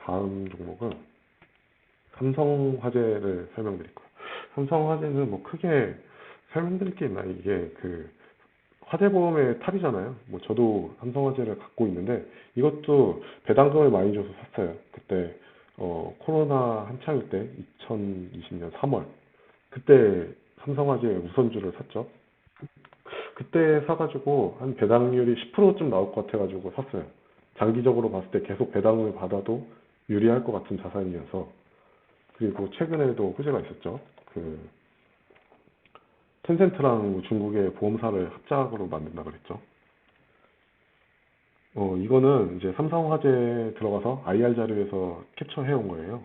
다음 종목은 삼성화재를 설명드릴 거예요. 삼성화재는 뭐 크게 설명드릴 게 있나? 이게 그 화재보험의 탑이잖아요. 뭐 저도 삼성화재를 갖고 있는데 이것도 배당금을 많이 줘서 샀어요. 그때 코로나 한창일 때 2020년 3월 그때 삼성화재 우선주를 샀죠. 그때 사가지고 한 배당률이 10%쯤 나올 것 같아가지고 샀어요. 장기적으로 봤을 때 계속 배당을 받아도 유리할 것 같은 자산이어서. 그리고 최근에도 호재가 있었죠. 그 텐센트랑 중국의 보험사를 합작으로 만든다 그랬죠. 이거는 이제 삼성화재에 들어가서 IR 자료에서 캡처해 온 거예요.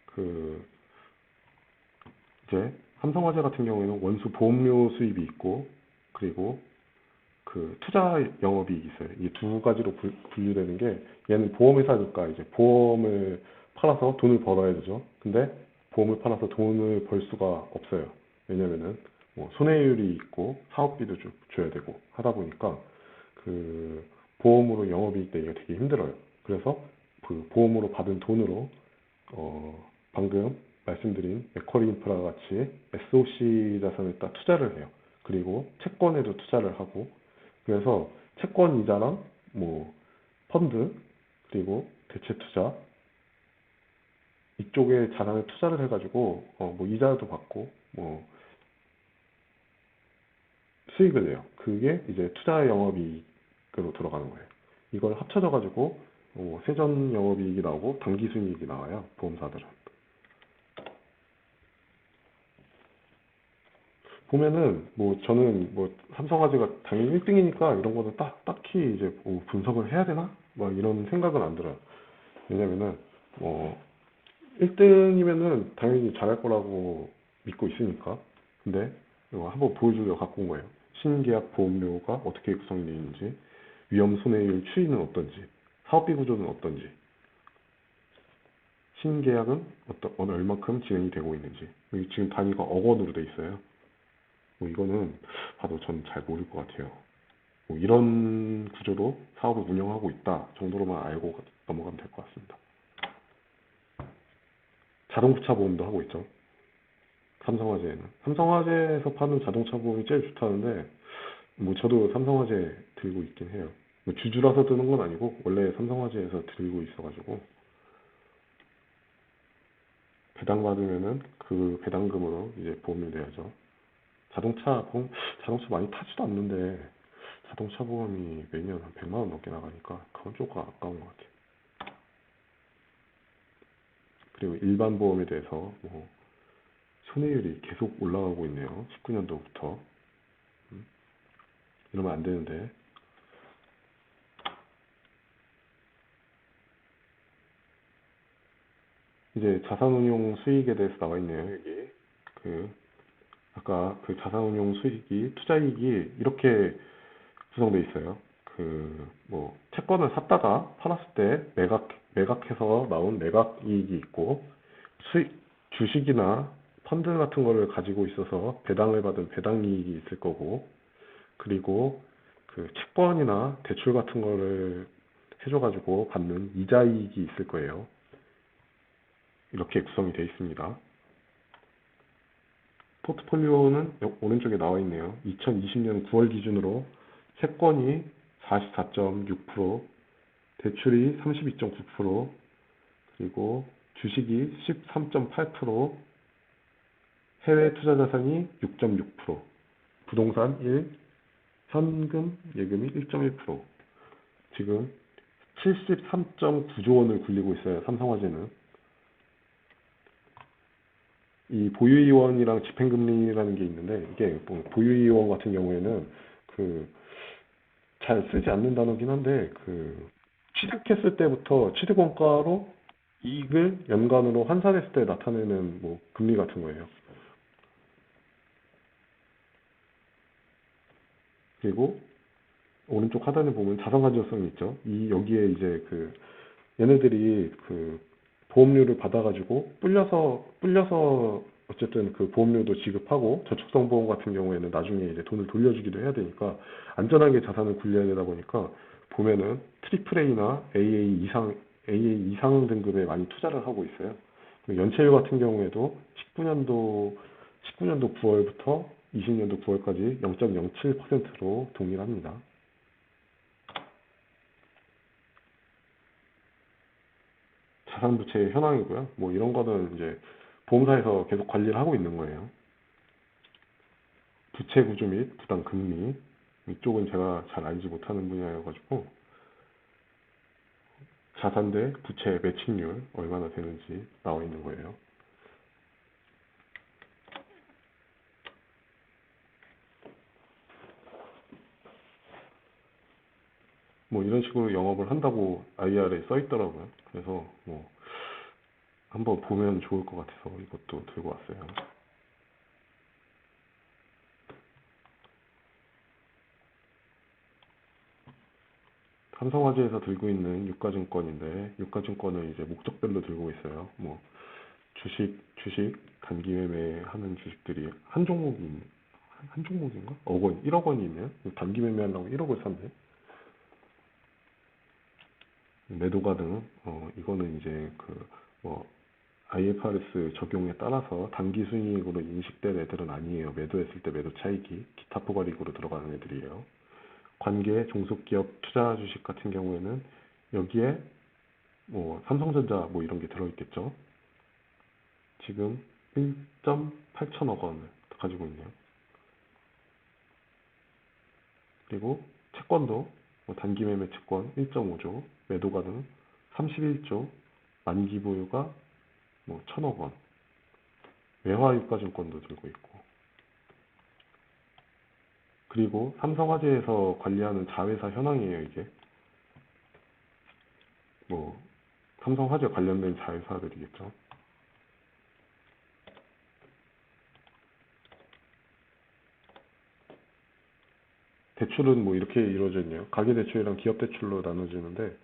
그 이제 삼성화재 같은 경우에는 원수 보험료 수입이 있고, 그리고 그 투자 영업이익이 있어요. 이 두 가지로 분류되는 게, 얘는 보험회사니까 이제 보험을 팔아서 돈을 벌어야 되죠. 근데 보험을 팔아서 돈을 벌 수가 없어요. 왜냐면은 뭐 손해율이 있고 사업비도 줘야 되고 하다 보니까 그 보험으로 영업이익 내기가 되게 힘들어요. 그래서 그 보험으로 받은 돈으로 방금 말씀드린 맥쿼리 인프라 같이 SOC 자산을 딱 투자를 해요. 그리고 채권에도 투자를 하고, 그래서 채권 이자랑 뭐 펀드, 그리고 대체 투자 이쪽에 자산을 투자를 해가지고 뭐 이자도 받고 뭐 수익을 내요. 그게 이제 투자 영업이익으로 들어가는 거예요. 이걸 합쳐져가지고 세전 영업이익이 나오고 당기 순이익이 나와요. 보험사들은. 보면은 뭐 저는 뭐 삼성화재가 당연히 1등이니까 이런 거는 딱히 이제 뭐 분석을 해야 되나? 막 이런 생각은 안 들어요. 왜냐면은 뭐 1등이면은 당연히 잘할 거라고 믿고 있으니까. 근데 이거 한번 보여주려고 갖고 온 거예요. 신계약 보험료가 어떻게 구성이 되어 있는지, 위험 손해율 추이는 어떤지, 사업비 구조는 어떤지, 신계약은 어느 얼마큼 진행이 되고 있는지. 여기 지금 단위가 억 원으로 돼 있어요. 뭐 이거는 봐도 전 잘 모를 것 같아요. 뭐 이런 구조로 사업을 운영하고 있다 정도로만 알고 넘어가면 될 것 같습니다. 자동차 보험도 하고 있죠. 삼성화재에는. 삼성화재에서 파는 자동차 보험이 제일 좋다는데, 뭐 저도 삼성화재 들고 있긴 해요. 뭐 주주라서 드는 건 아니고 원래 삼성화재에서 들고 있어가지고 배당 받으면은 그 배당금으로 이제 보험을 내야죠. 자동차 보험, 자동차 많이 타지도 않는데 자동차 보험이 매년 한 100만 원 넘게 나가니까 그건 조금 아까운 것 같아요. 그리고 일반 보험에 대해서 뭐 손해율이 계속 올라가고 있네요. 19년도부터. 이러면 안 되는데. 이제 자산운용 수익에 대해서 나와 있네요. 여기 그 아까 그 자산운용 수익이 투자이익이 이렇게 구성되어 있어요. 그 뭐 채권을 샀다가 팔았을 때 매각해서 나온 매각 이익이 있고, 수익 주식이나 펀드 같은 거를 가지고 있어서 배당을 받은 배당 이익이 있을 거고, 그리고 그 채권이나 대출 같은 거를 해줘가지고 받는 이자 이익이 있을 거예요. 이렇게 구성이 되어 있습니다. 포트폴리오는 오른쪽에 나와 있네요. 2020년 9월 기준으로 채권이 44.6%, 대출이 32.9%, 그리고 주식이 13.8%, 해외 투자 자산이 6.6%, 부동산 1, 현금, 예금이 1.1%. 지금 73.9조 원을 굴리고 있어요. 삼성화재는. 이 보유이원이랑 집행금리라는 게 있는데, 이게 뭐 보유이원 같은 경우에는 그 잘 쓰지 않는 단어긴 한데, 그 취득했을 때부터 취득원가로 이익을 연간으로 환산했을 때 나타내는 뭐 금리 같은 거예요. 그리고 오른쪽 하단에 보면 자산 간접성이 있죠. 이 여기에 이제 그 얘네들이 그 보험료를 받아가지고 불려서 어쨌든 그 보험료도 지급하고, 저축성 보험 같은 경우에는 나중에 이제 돈을 돌려주기도 해야 되니까 안전하게 자산을 굴려야 되다 보니까 보면은 트리플 A나 AA 이상 AA 이상 등급에 많이 투자를 하고 있어요. 연체율 같은 경우에도 19년도 9월부터 20년도 9월까지 0.07%로 동일합니다. 자산부채의 현황이고요. 뭐 이런 거는 이제 보험사에서 계속 관리를 하고 있는 거예요. 부채 구조 및 부담 금리, 이쪽은 제가 잘 알지 못하는 분야여가지고 자산 대 부채 매칭률 얼마나 되는지 나와 있는 거예요. 뭐 이런 식으로 영업을 한다고 IR에 써 있더라고요. 그래서 뭐 한번 보면 좋을 것 같아서 이것도 들고 왔어요. 삼성화재에서 들고 있는 유가증권인데, 유가증권을 이제 목적별로 들고 있어요. 뭐 주식 단기 매매하는 주식들이 한 종목인가? 1억 원이 있네요. 단기 매매하려고 1억을 샀네. 매도가 등, 이거는 이제 뭐 IFRS 적용에 따라서 단기 순이익으로 인식될 애들은 아니에요. 매도했을 때 매도 차익이 기타 포괄이익으로 들어가는 애들이에요. 관계 종속기업 투자 주식 같은 경우에는 여기에 뭐 삼성전자 뭐 이런 게 들어있겠죠. 지금 1.8천억 원을 가지고 있네요. 그리고 채권도 뭐 단기 매매 채권 1.5조, 매도가 등 31조, 만기 보유가 뭐 1천억 원, 외화유가증권도 들고 있고, 그리고 삼성화재에서 관리하는 자회사 현황이에요. 이게 뭐 삼성화재 관련된 자회사들이겠죠. 대출은 뭐 이렇게 이루어져 있네요. 가계대출이랑 기업대출로 나눠지는데,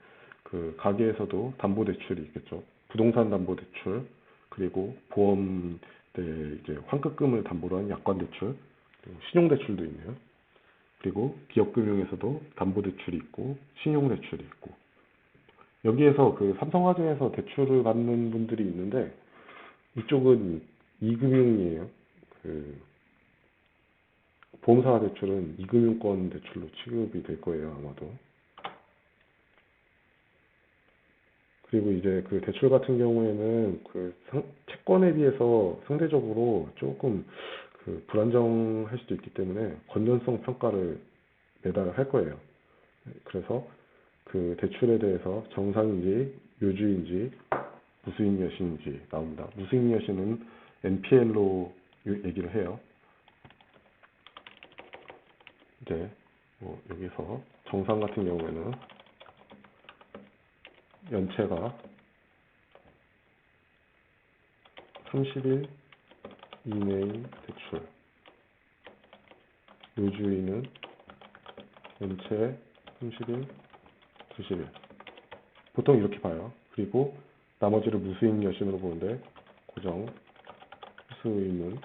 그 가계에서도 담보대출이 있겠죠. 부동산 담보대출, 그리고 보험 때 이제 환급금을 담보로 한 약관대출, 그리고 신용대출도 있네요. 그리고 기업금융에서도 담보대출이 있고 신용대출이 있고, 여기에서 그 삼성화재에서 대출을 받는 분들이 있는데, 이쪽은 이금융이에요. 그 보험사 대출은 이금융권 대출로 취급이 될 거예요, 아마도. 그리고 이제 그 대출 같은 경우에는 채권에 비해서 상대적으로 조금 그 불안정할 수도 있기 때문에 건전성 평가를 매달 할 거예요. 그래서 그 대출에 대해서 정상인지 요주인지 무수익 여신인지 나옵니다. 무수익 여신은 NPL로 얘기를 해요. 이제 뭐 여기서 정상 같은 경우에는 연체가 30일 이내의 대출, 요주인은 연체 30일, 90일, 보통 이렇게 봐요. 그리고 나머지를 무수익 여신으로 보는데, 고정 수익은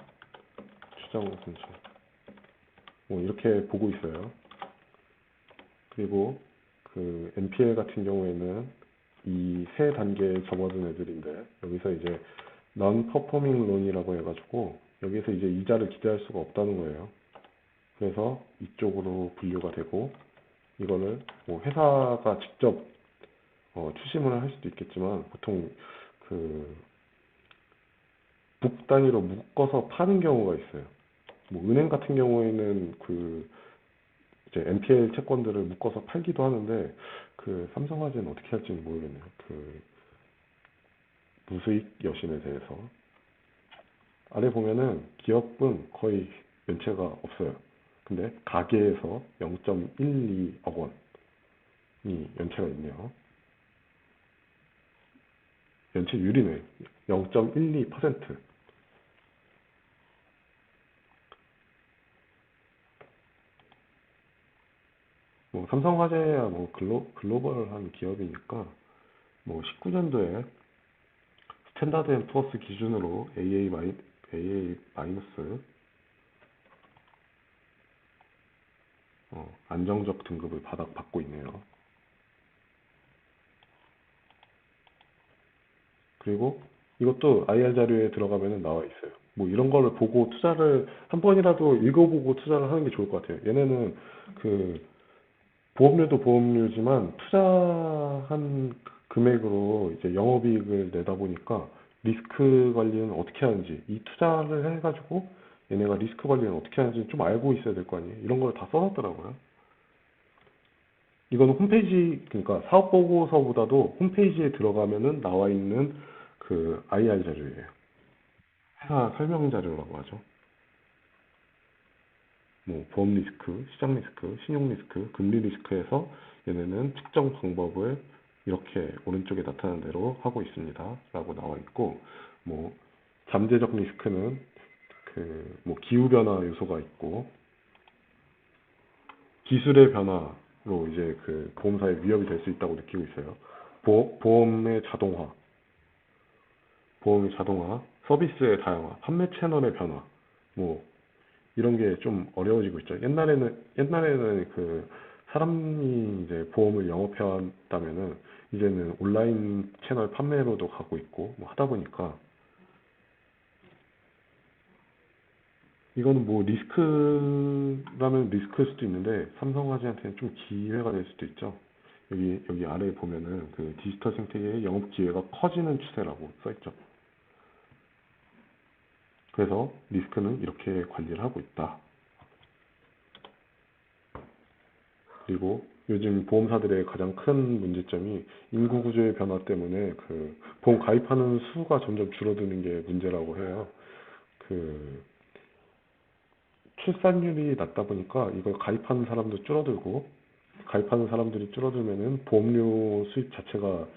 추정 분수, 뭐 이렇게 보고 있어요. 그리고 그 NPL 같은 경우에는 이 세 단계에 접어든 애들인데, 여기서 이제 non-performing loan이라고 해가지고 여기서 이제 이자를 기대할 수가 없다는 거예요. 그래서 이쪽으로 분류가 되고, 이거를 뭐 회사가 직접 추심을 할 수도 있겠지만, 보통 그 북 단위로 묶어서 파는 경우가 있어요. 뭐 은행 같은 경우에는 그 이제 NPL 채권들을 묶어서 팔기도 하는데, 그 삼성화재는 어떻게 할지는 모르겠네요. 그 무수익 여신에 대해서. 아래 보면은 기업은 거의 연체가 없어요. 근데 가계에서 0.12억 원이 연체가 있네요. 연체율이네. 0.12%. 뭐 삼성화재야 뭐 글로벌한 기업이니까, 뭐 19년도에 스탠다드 앤 푸어스 기준으로 AA 마이너스 안정적 등급을 받고 있네요. 그리고 이것도 IR 자료에 들어가면 나와 있어요. 뭐 이런 거를 보고 투자를 한 번이라도 읽어보고 투자를 하는 게 좋을 것 같아요. 얘네는 그 보험료도 보험료지만 투자한 금액으로 이제 영업이익을 내다 보니까 리스크 관리는 어떻게 하는지, 이 투자를 해가지고 얘네가 리스크 관리는 어떻게 하는지 좀 알고 있어야 될 거 아니에요. 이런 걸 다 써놨더라고요. 이거는 홈페이지, 그러니까 사업 보고서보다도 홈페이지에 들어가면은 나와 있는 그 IR 자료예요. 회사 설명 자료라고 하죠. 뭐 보험 리스크, 시장 리스크, 신용 리스크, 금리 리스크에서 얘네는 측정 방법을 이렇게 오른쪽에 나타난 대로 하고 있습니다. 라고 나와 있고, 뭐 잠재적 리스크는 그 뭐 기후 변화 요소가 있고, 기술의 변화로 이제 그 보험사에 위협이 될 수 있다고 느끼고 있어요. 보험의 자동화, 보험의 자동화, 서비스의 다양화, 판매 채널의 변화, 뭐 이런 게 좀 어려워지고 있죠. 옛날에는 그 사람이 이제 보험을 영업해 왔다면은 이제는 온라인 채널 판매로도 가고 있고 뭐 하다 보니까 이거는 뭐 리스크라면 리스크일 수도 있는데 삼성화재한테는 좀 기회가 될 수도 있죠. 여기 아래에 보면은 그 디지털 생태계의 영업 기회가 커지는 추세라고 써 있죠. 그래서 리스크는 이렇게 관리를 하고 있다. 그리고 요즘 보험사들의 가장 큰 문제점이 인구 구조의 변화 때문에 그 보험 가입하는 수가 점점 줄어드는 게 문제라고 해요. 그 출산율이 낮다 보니까 이걸 가입하는 사람도 줄어들고, 가입하는 사람들이 줄어들면은 보험료 수입 자체가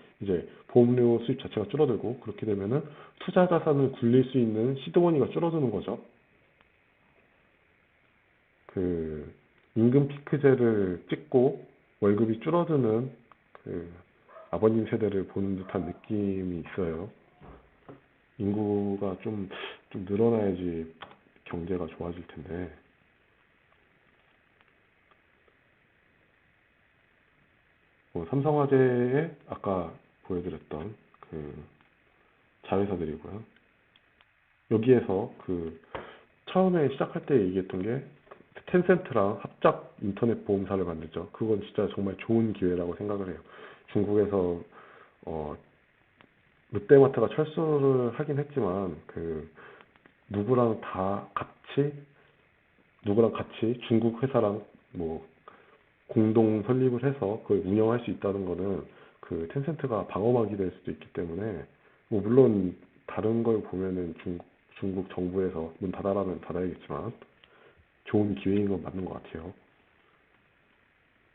줄어들고, 그렇게 되면은 투자 자산을 굴릴 수 있는 시드머니가 줄어드는 거죠. 그 임금 피크제를 찍고 월급이 줄어드는 그 아버님 세대를 보는 듯한 느낌이 있어요. 인구가 좀 늘어나야지 경제가 좋아질 텐데. 뭐 삼성화재에 아까 보여드렸던 그 자회사들이고요. 여기에서 그 처음에 시작할 때 얘기했던 게 텐센트랑 합작 인터넷 보험사를 만들죠. 그건 진짜 정말 좋은 기회라고 생각을 해요. 중국에서 어, 롯데마트가 철수를 하긴 했지만 그 누구랑 다 같이 누구랑 같이 중국 회사랑 뭐 공동 설립을 해서 그걸 운영할 수 있다는 거는 그 텐센트가 방어막이 될 수도 있기 때문에, 뭐 물론 다른 걸 보면은 중국 정부에서 문 닫아라면 닫아야겠지만 좋은 기회인 건 맞는 것 같아요.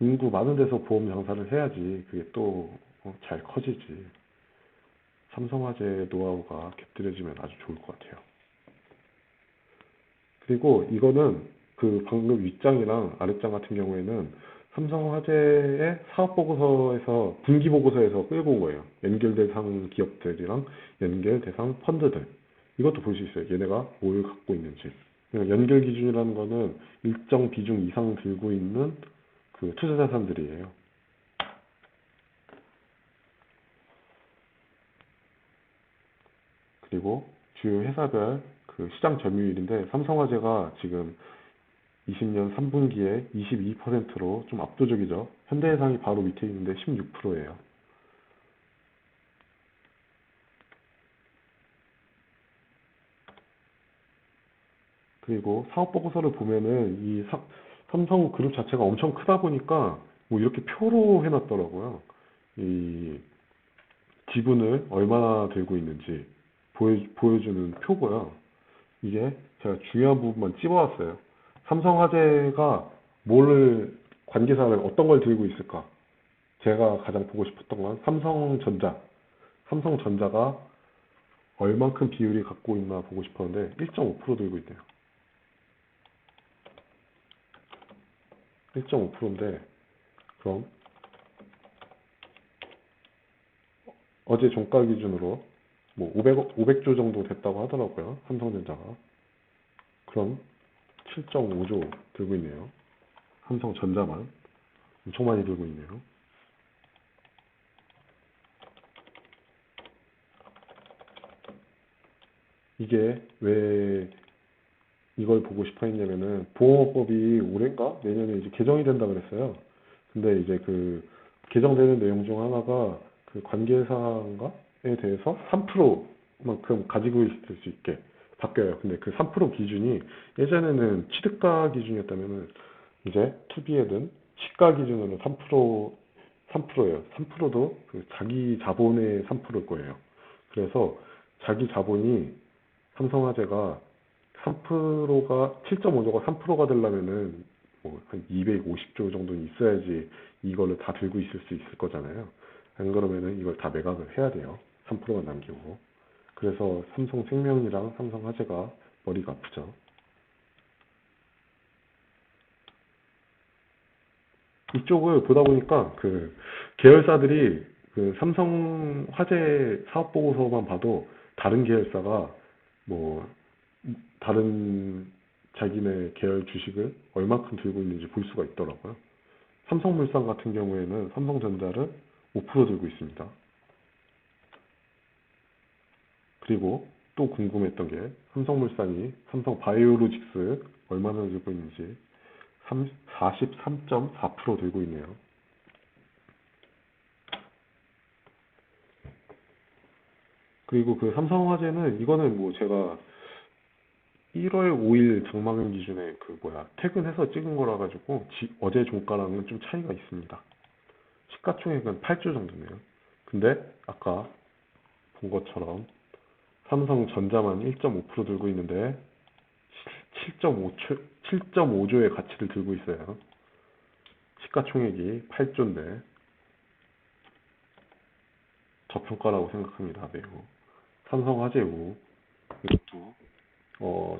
인구 많은 데서 보험 장사를 해야지 그게 또 잘 커지지. 삼성화재 노하우가 곁들여지면 아주 좋을 것 같아요. 그리고 이거는 그 방금 윗장이랑 아랫장 같은 경우에는 삼성화재의 사업보고서에서 분기보고서에서 끌고 온 거예요. 연결 대상 기업들이랑 연결 대상 펀드들, 이것도 볼 수 있어요. 얘네가 뭘 갖고 있는지. 연결 기준이라는 거는 일정 비중 이상 들고 있는 그 투자 자산들이에요. 그리고 주요 회사별 그 시장 점유율인데 삼성화재가 지금 20년 3분기에 22%로 좀 압도적이죠. 현대해상이 바로 밑에 있는데 16%예요. 그리고 사업 보고서를 보면은 삼성 그룹 자체가 엄청 크다 보니까 뭐 이렇게 표로 해놨더라고요. 이 지분을 얼마나 들고 있는지 보여주는 표고요. 이게 제가 중요한 부분만 찝어왔어요. 삼성화재가 관계사를 어떤 걸 들고 있을까? 제가 가장 보고 싶었던 건 삼성전자가 얼만큼 비율이 갖고 있나 보고 싶었는데 1.5% 들고 있대요. 1.5%인데 그럼 어제 종가 기준으로 뭐 500조 정도 됐다고 하더라고요. 삼성전자가. 그럼 7.5조 들고 있네요. 삼성전자만 엄청 많이 들고 있네요. 이게 왜 이걸 보고 싶어 했냐면은 보험업법이 올해인가 내년에 이제 개정이 된다 그랬어요. 근데 이제 그 개정되는 내용 중 하나가 그 관계사인가에 대해서 3%만큼 가지고 있을 수 있게 바뀌어요. 근데 그 3% 기준이 예전에는 취득가 기준이었다면은 이제 투기에든 시가 기준으로 3%예요. 3%도 그 자기 자본의 3%일 거예요. 그래서 자기 자본이 삼성화재가 3%가 7.5조가 3%가 되려면은 뭐 한 250조 정도는 있어야지 이거를 다 들고 있을 수 있을 거잖아요. 안 그러면은 이걸 다 매각을 해야 돼요. 3%만 남기고. 그래서 삼성생명이랑 삼성화재가 머리가 아프죠. 이쪽을 보다 보니까 그 계열사들이 그 삼성화재 사업 보고서만 봐도 다른 계열사가 뭐 다른 자기네 계열 주식을 얼마큼 들고 있는지 볼 수가 있더라고요. 삼성물산 같은 경우에는 삼성전자를 5% 들고 있습니다. 그리고 또 궁금했던 게 삼성물산이 삼성바이오로직스 얼마나 들고 있는지 43.4% 들고 있네요. 그리고 그 삼성화재는 이거는 뭐 제가 1월 5일 장마경 기준에 그 뭐야 퇴근해서 찍은 거라 가지고 어제 종가랑은 좀 차이가 있습니다. 시가총액은 8조 정도네요. 근데 아까 본 것처럼 삼성전자만 1.5% 들고 있는데 7.5조의 가치를 들고 있어요. 시가총액이 8조인데 저평가라고 생각합니다. 매우. 삼성화재우 이것도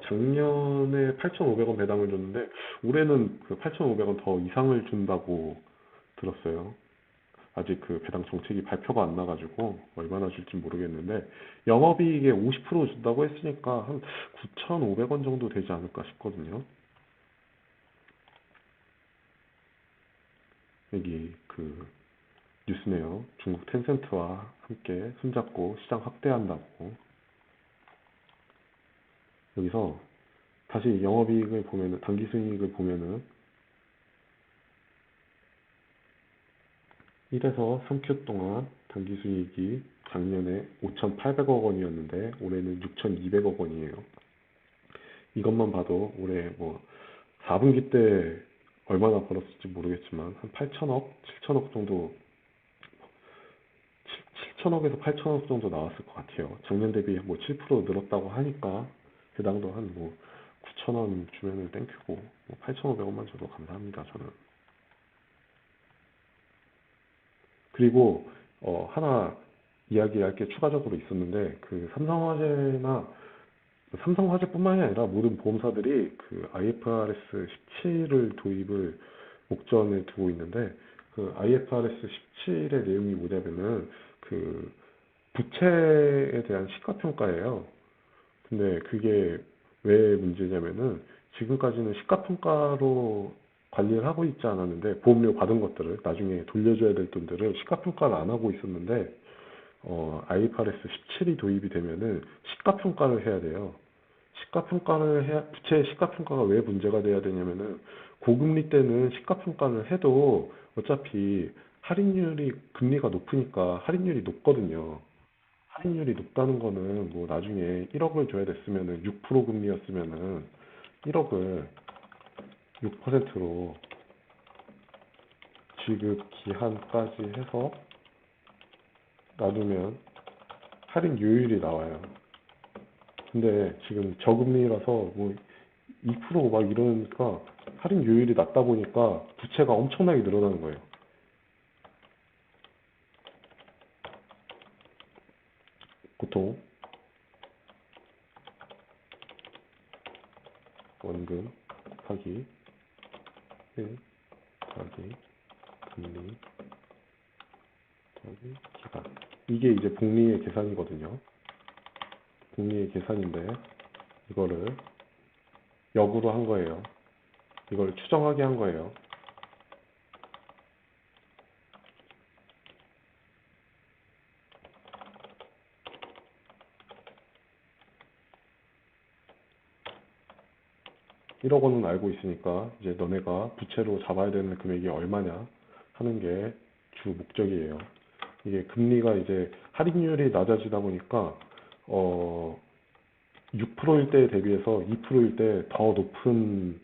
작년에 8,500원 배당을 줬는데 올해는 그 8,500원 더 이상을 준다고 들었어요. 아직 그 배당 정책이 발표가 안 나가지고 얼마나 줄지 모르겠는데 영업이익의 50% 준다고 했으니까 한 9,500원 정도 되지 않을까 싶거든요. 여기 그 뉴스네요. 중국 텐센트와 함께 손잡고 시장 확대한다고. 여기서 다시 영업이익을 보면은 당기순이익을 보면은 1에서 3큐 동안 당기순이익이 작년에 5,800억 원이었는데 올해는 6,200억 원이에요. 이것만 봐도 올해 뭐 4분기 때 얼마나 벌었을지 모르겠지만 한 8천억, 7천억 정도 7천억에서 8천억 정도 나왔을 것 같아요. 작년 대비 뭐 7% 늘었다고 하니까 배당도 한 뭐 9천원 주면은 땡큐고 뭐 8,500원만 줘도 감사합니다. 저는. 그리고 하나 이야기할 게 추가적으로 있었는데 그 삼성화재뿐만이 아니라 모든 보험사들이 그 IFRS 17을 도입을 목전에 두고 있는데 그 IFRS 17의 내용이 뭐냐면은 그 부채에 대한 시가평가예요. 근데 그게 왜 문제냐면은 지금까지는 시가평가로 관리를 하고 있지 않았는데 보험료 받은 것들을 나중에 돌려줘야 될 돈들을 시가평가를 안 하고 있었는데 IFRS 17이 도입이 되면은 시가평가를 해야 돼요. 부채의 시가평가가 왜 문제가 돼야 되냐면은 고금리 때는 시가평가를 해도 어차피 할인율이 금리가 높으니까 할인율이 높거든요. 할인율이 높다는 거는 뭐 나중에 1억을 줘야 됐으면은 6% 금리였으면은 1억을 6%로 지급 기한까지 해서 놔두면 할인 요율이 나와요. 근데 지금 저금리라서 뭐 2%막 이러니까 할인 요율이 낮다 보니까 부채가 엄청나게 늘어나는 거예요. 보통 원금 곱하기 1 더하기 금리 더하기 기간. 이게 이제 복리의 계산이거든요. 복리의 계산인데 이거를 역으로 한 거예요. 이걸 추정하게 한 거예요. 1억 원은 알고 있으니까 이제 너네가 부채로 잡아야 되는 금액이 얼마냐 하는 게 주 목적이에요. 이게 금리가 이제 할인율이 낮아지다 보니까 6%일 때 대비해서 2%일 때 더 높은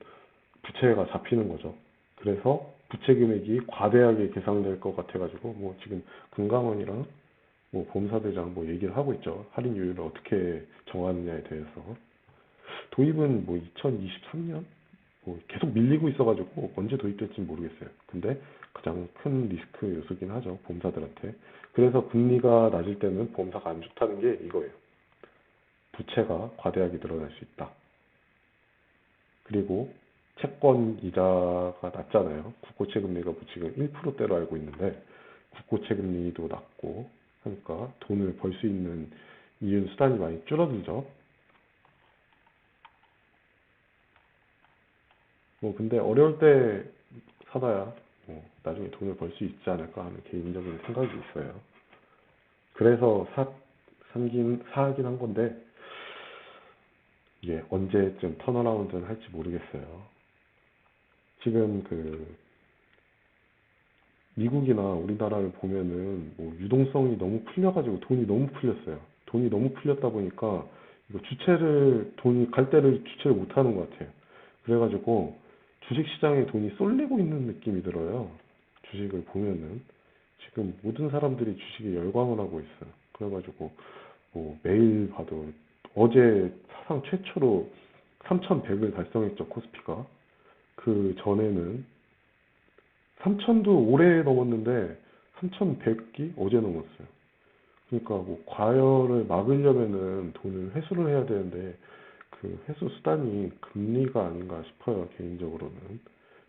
부채가 잡히는 거죠. 그래서 부채 금액이 과대하게 계상될 것 같아가지고 뭐 지금 금감원이랑 뭐 보험사들이랑 뭐 얘기를 하고 있죠. 할인율을 어떻게 정하느냐에 대해서. 도입은 뭐 2023년 뭐 계속 밀리고 있어가지고 언제 도입될지 모르겠어요. 근데 가장 큰 리스크 요소긴 하죠. 보험사들한테. 그래서 금리가 낮을 때는 보험사가 안 좋다는 게 이거예요. 부채가 과대하게 늘어날 수 있다. 그리고 채권 이자가 낮잖아요. 국고채 금리가 뭐 지금 1%대로 알고 있는데 국고채 금리도 낮고 하니까 돈을 벌 수 있는 이윤 수단이 많이 줄어들죠. 뭐 근데 어려울 때 사다야 뭐 나중에 돈을 벌 수 있지 않을까 하는 개인적인 생각이 있어요. 그래서 사긴 한 건데 이게 언제쯤 턴어라운드는 할지 모르겠어요. 지금 그 미국이나 우리나라를 보면은 뭐 유동성이 너무 풀려가지고 돈이 너무 풀렸어요. 돈이 너무 풀렸다 보니까 이거 돈이 갈 때를 주체를 못 하는 것 같아요. 그래가지고 주식 시장에 돈이 쏠리고 있는 느낌이 들어요. 주식을 보면은 지금 모든 사람들이 주식에 열광을 하고 있어요. 그래가지고 뭐 매일 봐도 어제 사상 최초로 3,100을 달성했죠, 코스피가. 그 전에는 3,000도 올해 넘었는데 3,100이 어제 넘었어요. 그러니까 뭐 과열을 막으려면은 돈을 회수를 해야 되는데 그 회수 수단이 금리가 아닌가 싶어요. 개인적으로는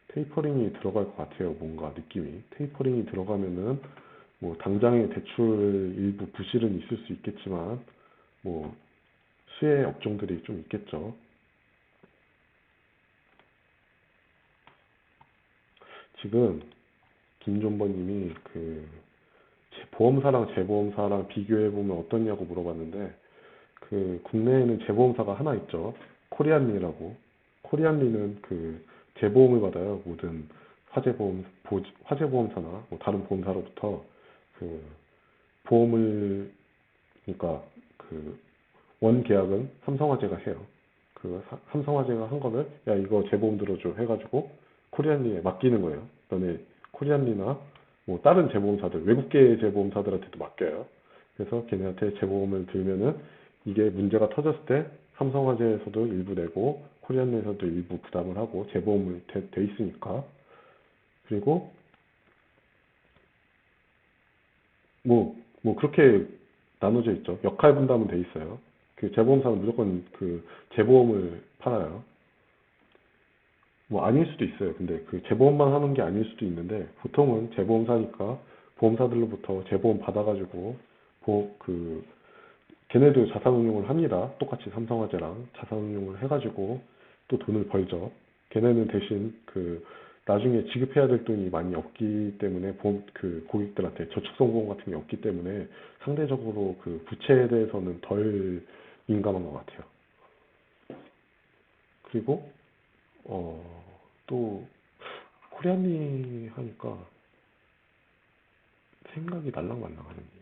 테이퍼링이 들어갈 것 같아요. 뭔가 느낌이 테이퍼링이 들어가면은 뭐 당장의 대출 일부 부실은 있을 수 있겠지만 뭐 수혜 업종들이 좀 있겠죠. 지금 김존버님이 그 보험사랑 재보험사랑 비교해보면 어떻냐고 물어봤는데 그 국내에는 재보험사가 하나 있죠. 코리안리라고. 코리안리는 그 재보험을 받아요. 모든 화재보험사나 뭐 다른 보험사로부터 그 보험을 그러니까 그 원계약은 삼성화재가 해요. 그 삼성화재가 한 거를 야 이거 재보험 들어줘 해가지고 코리안리에 맡기는 거예요. 그다음에 코리안리나 뭐 다른 재보험사들 외국계 재보험사들한테도 맡겨요. 그래서 걔네한테 재보험을 들면은 이게 문제가 터졌을 때 삼성화재에서도 일부 내고 코리안리에서도 일부 부담을 하고 재보험을 돼 있으니까. 그리고 뭐 그렇게 나눠져 있죠. 역할 분담은 돼 있어요. 그 재보험사는 무조건 그 재보험을 팔아요. 뭐 아닐 수도 있어요. 근데 그 재보험만 하는 게 아닐 수도 있는데 보통은 재보험사니까 보험사들로부터 재보험 받아가지고 그 걔네도 자산운용을 합니다. 똑같이 삼성화재랑 자산운용을 해가지고 또 돈을 벌죠. 걔네는 대신 그 나중에 지급해야 될 돈이 많이 없기 때문에 그 고객들한테 저축성공 같은 게 없기 때문에 상대적으로 그 부채에 대해서는 덜 민감한 것 같아요. 그리고 또 코리안리 하니까 생각이 날랑말랑하는 게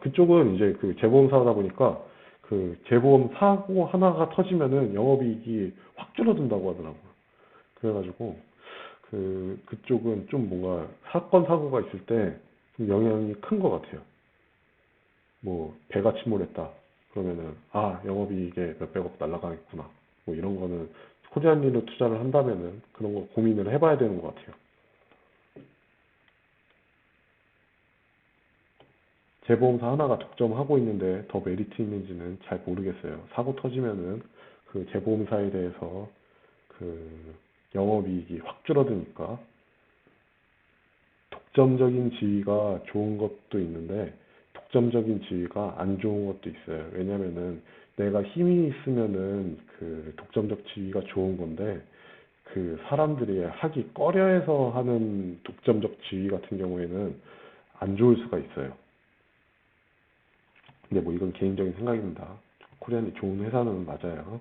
그쪽은 이제 그 재보험사다 보니까 그 재보험 사고 하나가 터지면은 영업이익이 확 줄어든다고 하더라고요. 그래가지고 그쪽은 좀 뭔가 사건 사고가 있을 때 좀 영향이 큰 것 같아요. 뭐 배가 침몰했다. 그러면은 영업이익에 몇백억 날라가겠구나. 뭐 이런 거는 코리안리로 투자를 한다면은 그런 거 고민을 해봐야 되는 것 같아요. 재보험사 하나가 독점하고 있는데 더 메리트 있는지는 잘 모르겠어요. 사고 터지면은 그 재보험사에 대해서 그 영업이익이 확 줄어드니까 독점적인 지위가 좋은 것도 있는데 독점적인 지위가 안 좋은 것도 있어요. 왜냐면은 내가 힘이 있으면은 그 독점적 지위가 좋은 건데 그 사람들이 하기 꺼려해서 하는 독점적 지위 같은 경우에는 안 좋을 수가 있어요. 근데 뭐 이건 개인적인 생각입니다. 코리안이 좋은 회사는 맞아요.